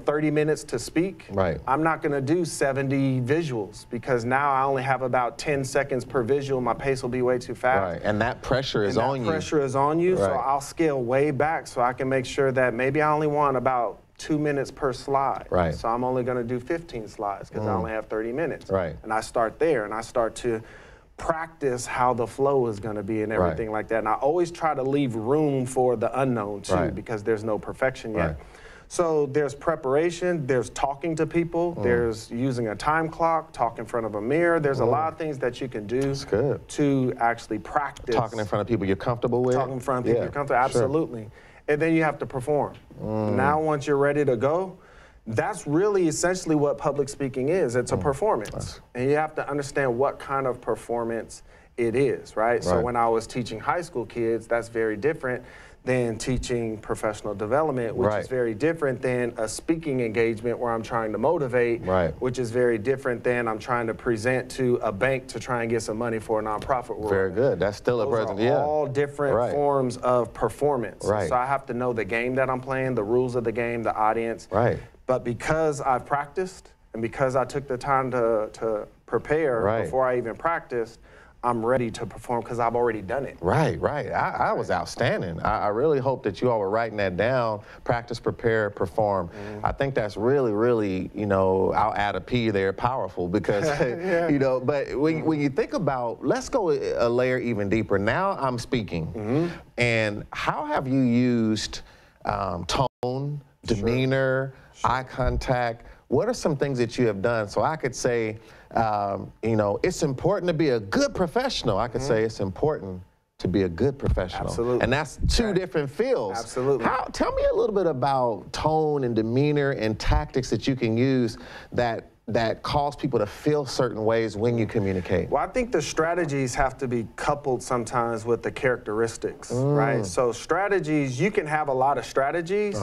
30 minutes to speak, Right. I'm not going to do 70 visuals because now I only have about 10 seconds per visual. My pace will be way too fast. Right. And that pressure is And on you. that pressure is on you, so Right. I'll scale way back so I can make sure that maybe I only want about 2 minutes per slide. Right. So I'm only going to do 15 slides because I only have 30 minutes. Right. And I start there, and I start to practice how the flow is going to be and everything like that. And I always try to leave room for the unknown too, Right. because there's no perfection yet. Right. So there's preparation, there's talking to people, there's using a time clock, talk in front of a mirror. There's a lot of things that you can do good. to actually practice. Talking in front of people you're comfortable with. Talking in front of people you're comfortable with, sure. absolutely. And then you have to perform. Now once you're ready to go, that's really essentially what public speaking is. It's a performance. And you have to understand what kind of performance it is, right? So Right. when I was teaching high school kids, that's very different than teaching professional development, which Right. is very different than a speaking engagement where I'm trying to motivate, Right. which is very different than I'm trying to present to a bank to try and get some money for a nonprofit world. Very good. That's still a Those present. are Yeah. all different Right. forms of performance. Right. So I have to know the game that I'm playing, the rules of the game, the audience. Right. But because I've practiced and because I took the time to prepare Right. before I even practiced, I'm ready to perform because I've already done it. Right, right. I was outstanding. I really hope that you all were writing that down. Practice, prepare, perform. I think that's really, really, I'll add a P there, powerful, because, but when you think about, let's go a layer even deeper. Now I'm speaking. And how have you used tone, demeanor, eye contact? What are some things that you have done? So I could say, it's important to be a good professional. I could say it's important to be a good professional. Absolutely. And that's two different fields. Absolutely. Tell me a little bit about tone and demeanor and tactics that you can use that cause people to feel certain ways when you communicate. Well, I think the strategies have to be coupled sometimes with the characteristics, right? So strategies, you can have a lot of strategies,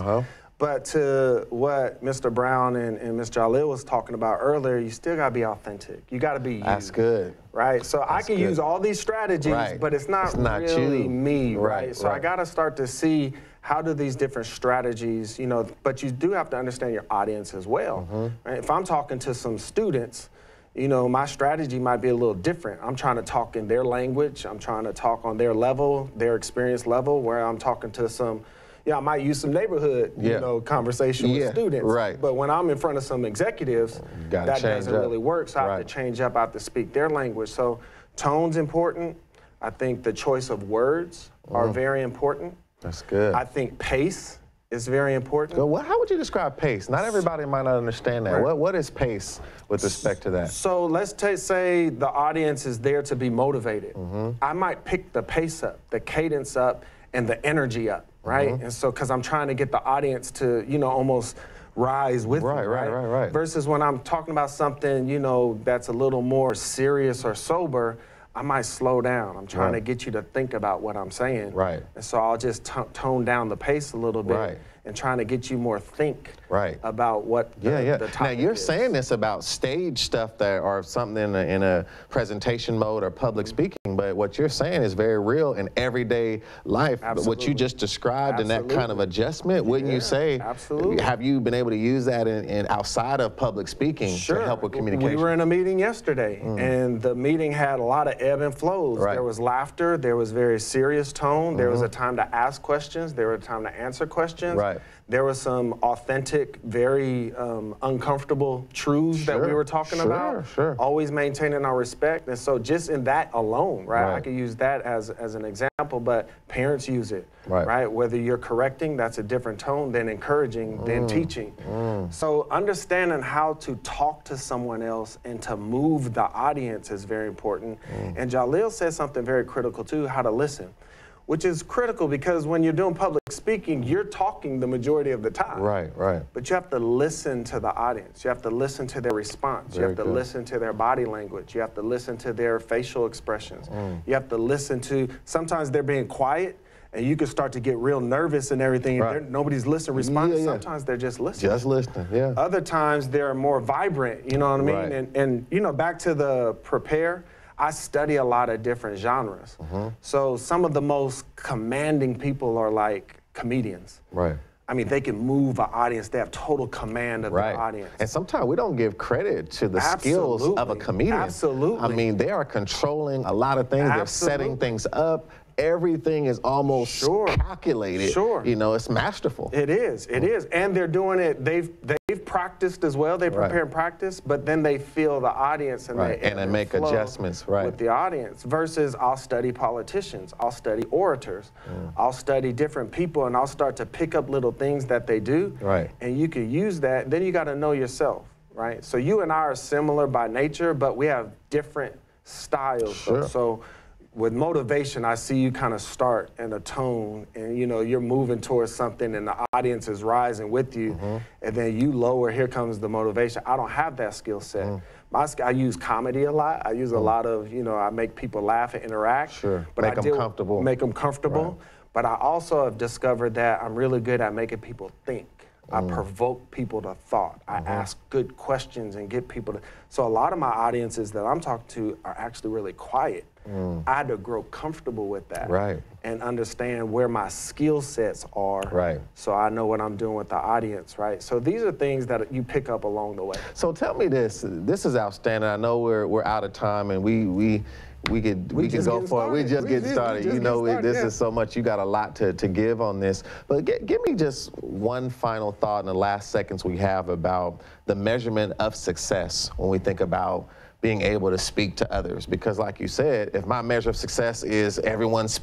but to what Mr. Brown and Ms. Jalil was talking about earlier, you still gotta be authentic. You gotta be you. That's good. Right? So I can use all these strategies, Right. but it's not you. really me, right? Right, So I right. gotta start to see how do these different strategies, but you do have to understand your audience as well. Right? If I'm talking to some students, my strategy might be a little different. I'm trying to talk in their language. I'm trying to talk on their level, their experience level, where I'm talking to some, I might use some neighborhood, conversation with students. Right. But when I'm in front of some executives, Gotta that change doesn't up. really work. So I have Right. to change up. I have to speak their language. So tone's important. I think the choice of words are very important. That's good. I think pace is very important. So how would you describe pace? Not everybody might not understand that. Right. What is pace with respect to that? So let's say the audience is there to be motivated. I might pick the pace up, the cadence up, and the energy up, right? And so, because I'm trying to get the audience to, almost rise with me, Right. Versus when I'm talking about something, that's a little more serious or sober, I might slow down. I'm trying to get you to think about what I'm saying. Right. And so I'll just tone down the pace a little bit. Right. And trying to get you more think Right. about what the The topic now you're is. saying this about stage stuff that or something in a presentation mode or public speaking, but what you're saying is very real in everyday life. What Absolutely. you just described and that kind of Absolutely. adjustment, wouldn't you say? Absolutely. Have you been able to use that in outside of public speaking to help with communication? We were in a meeting yesterday, and the meeting had a lot of ebb and flows. Right. There was laughter, there was very serious tone, there was a time to ask questions, there was a time to answer questions. Right. There were some authentic, very uncomfortable truths that we were talking about. Always maintaining our respect. And so just in that alone, right? I could use that as an example, but parents use it, right? Whether you're correcting, that's a different tone than encouraging, than teaching. So understanding how to talk to someone else and to move the audience is very important. And Jalil said something very critical too, how to listen, which is critical because when you're doing public speaking, you're talking the majority of the time. But you have to listen to the audience. You have to listen to their response. You have to listen to their body language. You have to listen to their facial expressions. You have to listen to, sometimes they're being quiet and you can start to get real nervous and everything. Nobody's listening, responding. Sometimes they're just listening. Just listening, Other times they're more vibrant, you know what I mean? And you know, back to the prepare, I study a lot of different genres. So some of the most commanding people are like comedians. I mean, they can move an audience. They have total command of the audience. And sometimes we don't give credit to the skills of a comedian. I mean, they are controlling a lot of things. They're setting things up. Everything is almost calculated. You know, it's masterful. It is. It is. And they're doing it. They've practiced as well. They prepare and practice, but then they feel the audience and they make adjustments with the audience. Versus I'll study politicians. I'll study orators. I'll study different people and I'll start to pick up little things that they do. And you can use that. Then you got to know yourself, right? So you and I are similar by nature, but we have different styles. So with motivation, I see you kind of start in a tone and, you know, you're moving towards something and the audience is rising with you. And then you lower, here comes the motivation. I don't have that skill set. I use comedy a lot. I use a lot of, you know, I make people laugh and interact. But make them comfortable. Make them comfortable. But I also have discovered that I'm really good at making people think. I provoke people to thought. I ask good questions and get people to, so a lot of my audiences that I'm talking to are actually really quiet. I had to grow comfortable with that and understand where my skill sets are so I know what I'm doing with the audience, right? So these are things that you pick up along the way. So tell me this is outstanding. I know we're out of time and we could go for it. We just get started. You know, this is so much. You got a lot to give on this. But give me just one final thought in the last seconds we have about the measurement of success when we think about being able to speak to others. Because like you said, if my measure of success is everyone's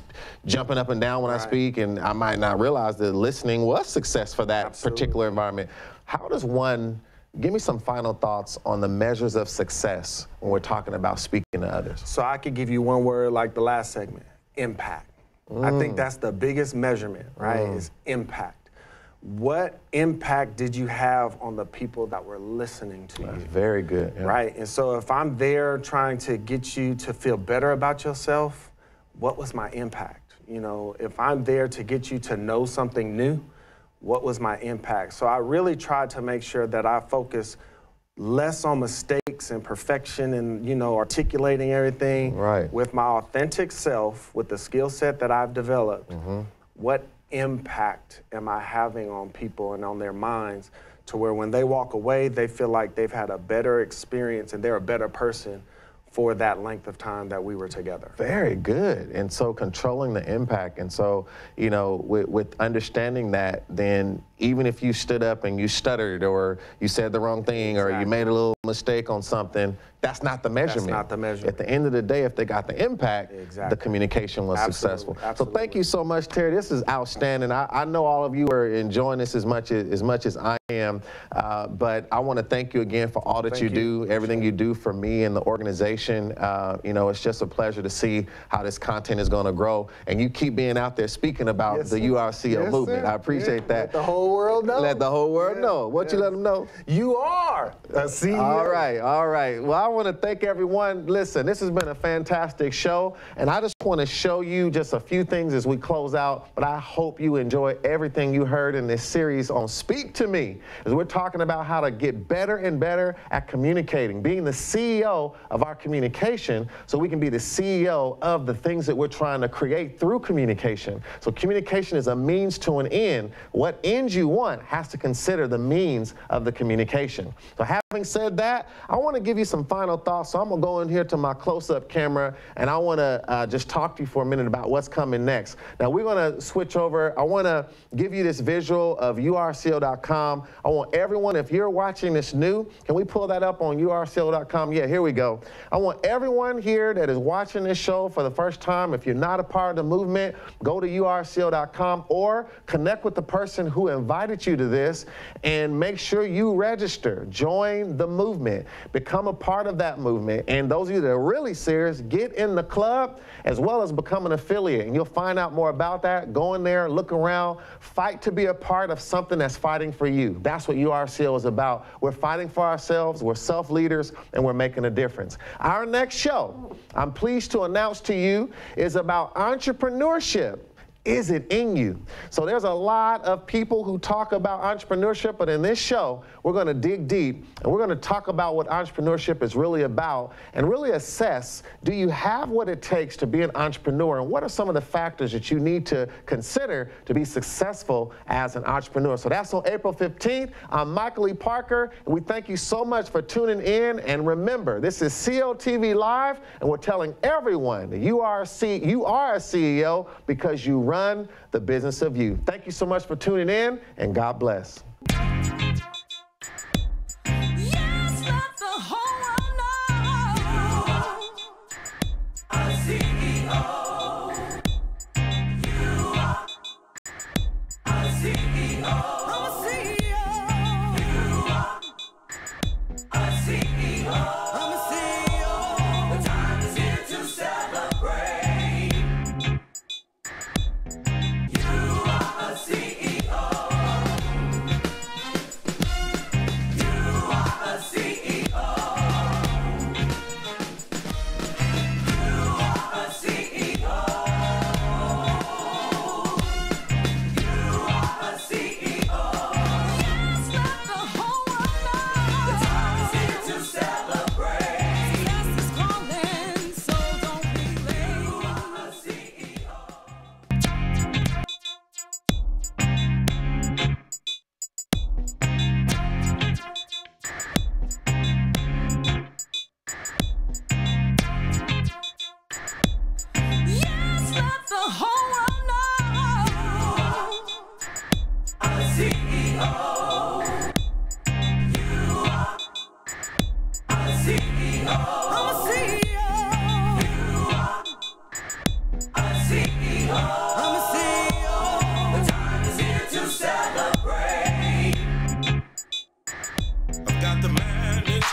jumping up and down when I speak, and I might not realize that listening was success for that particular environment, how does one, give me some final thoughts on the measures of success when we're talking about speaking to others. So I could give you one word like the last segment, impact. I think that's the biggest measurement, right, is impact. What impact did you have on the people that were listening to you? Very good. Right, and so if I'm there trying to get you to feel better about yourself, what was my impact? You know, if I'm there to get you to know something new, what was my impact? So I really tried to make sure that I focus less on mistakes and perfection and, you know, articulating everything with my authentic self, with the skill set that I've developed. What impact am I having on people and on their minds to where when they walk away, they feel like they've had a better experience and they're a better person for that length of time that we were together. Very good. And so controlling the impact. And so, you know, with understanding that, then even if you stood up and you stuttered or you said the wrong thing or you made a little mistake on something, that's not the measurement. That's not the measurement. At the end of the day, if they got the impact, the communication was successful. So thank you so much, Terry. This is outstanding. I know all of you are enjoying this as much as I am, but I want to thank you again for all that you do, everything you do for me and the organization. You know, it's just a pleasure to see how this content is going to grow, and you keep being out there speaking about the URCO movement. I appreciate that. Let the whole world know. Let the whole world know. What you let them know? You are a CEO. All right, all right. Well, I want to thank everyone. Listen, this has been a fantastic show, and I just want to show you just a few things as we close out, but I hope you enjoy everything you heard in this series on Speak to Me, as we're talking about how to get better and better at communicating, being the CEO of our communication so we can be the CEO of the things that we're trying to create through communication. So communication is a means to an end. What end you want has to consider the means of the communication. So having said that, that, I want to give you some final thoughts. So I'm going to go in here to my close-up camera, and I want to just talk to you for a minute about what's coming next. Now, we're going to switch over. I want to give you this visual of urco.com. I want everyone, if you're watching this new, can we pull that up on urco.com? Yeah, here we go. I want everyone here that is watching this show for the first time, if you're not a part of the movement, go to urco.com or connect with the person who invited you to this and make sure you register. Join the movement. Become a part of that movement. And those of you that are really serious, get in the club as well as become an affiliate. And you'll find out more about that. Go in there, look around, fight to be a part of something that's fighting for you. That's what URCO is about. We're fighting for ourselves, we're self-leaders, and we're making a difference. Our next show, I'm pleased to announce to you, is about entrepreneurship. Is it in you? So there's a lot of people who talk about entrepreneurship, but in this show, we're going to dig deep and we're going to talk about what entrepreneurship is really about and really assess, do you have what it takes to be an entrepreneur, and what are some of the factors that you need to consider to be successful as an entrepreneur? So that's on April 15th. I'm Michael E. Parker, and we thank you so much for tuning in. And remember, this is COTV Live, and we're telling everyone that you are a CEO because you run the business of you. Thank you so much for tuning in, and God bless. Yes, let the whole world know you are a CEO. You are a CEO. I'm a CEO. You are a CEO. I'm a CEO. The time is here to celebrate.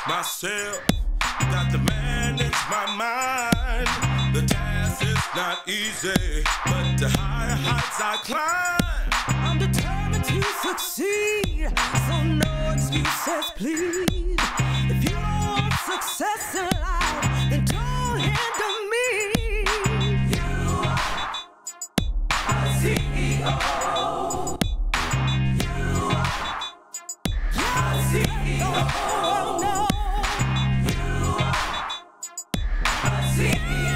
Myself, got to manage my mind. The task is not easy, but the higher heights I climb. I'm determined to succeed, so no excuses, please. If you don't want success in life, then don't hinder me. You are a CEO. You are a CEO. Oh, no. You are a CEO.